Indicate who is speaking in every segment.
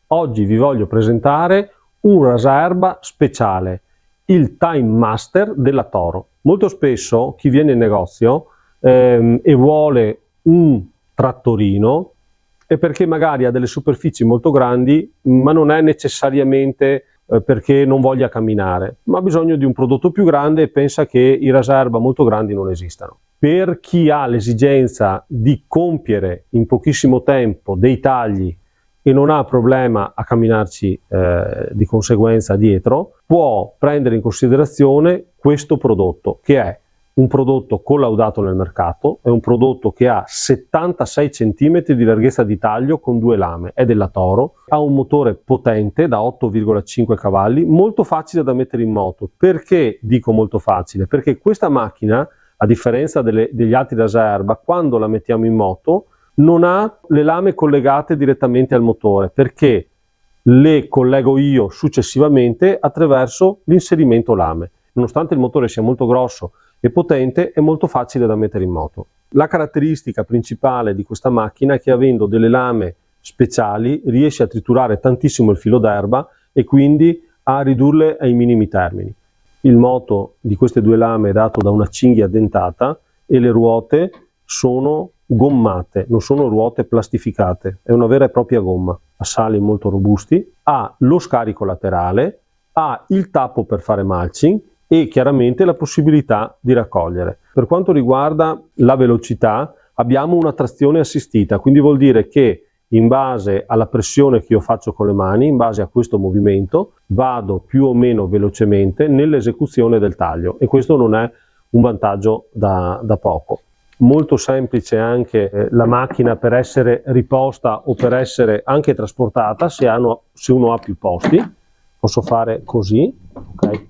Speaker 1: Oggi vi voglio presentare un rasaerba speciale, il Time Master della Toro. Molto spesso chi viene in negozio e vuole un trattorino è perché magari ha delle superfici molto grandi, ma non è necessariamente perché non voglia camminare, ma ha bisogno di un prodotto più grande e pensa che i rasaerba molto grandi non esistano. Per chi ha l'esigenza di compiere in pochissimo tempo dei tagli e non ha problema a camminarci di conseguenza dietro, può prendere in considerazione questo prodotto, che è un prodotto collaudato nel mercato, è un prodotto che ha 76 cm di larghezza di taglio con 2 lame, è della Toro, ha un motore potente da 8,5 cavalli, molto facile da mettere in moto. Perché dico molto facile? Perché questa macchina, a differenza degli altri rasaerba, quando la mettiamo in moto non ha le lame collegate direttamente al motore, perché le collego io successivamente attraverso l'inserimento lame. Nonostante il motore sia molto grosso e potente, è molto facile da mettere in moto. La caratteristica principale di questa macchina è che, avendo delle lame speciali, riesce a triturare tantissimo il filo d'erba e quindi a ridurle ai minimi termini. Il moto di queste 2 lame è dato da una cinghia dentata e le ruote sono gommate, non sono ruote plastificate, è una vera e propria gomma, ha sali molto robusti, ha lo scarico laterale, ha il tappo per fare mulching e chiaramente la possibilità di raccogliere. Per quanto riguarda la velocità, abbiamo una trazione assistita, quindi vuol dire che in base alla pressione che io faccio con le mani, in base a questo movimento, vado più o meno velocemente nell'esecuzione del taglio, e questo non è un vantaggio da poco. Molto semplice anche la macchina per essere riposta o per essere anche trasportata se uno ha più posti. Posso fare così, okay?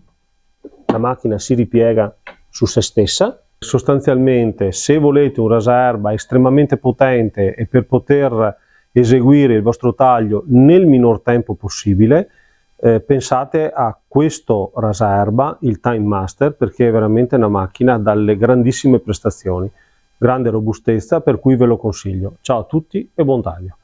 Speaker 1: La macchina si ripiega su se stessa. Sostanzialmente, se volete un rasaerba estremamente potente e per poter eseguire il vostro taglio nel minor tempo possibile, pensate a questo rasaerba, il Time Master, perché è veramente una macchina dalle grandissime prestazioni, grande robustezza, per cui ve lo consiglio. Ciao a tutti e buon taglio!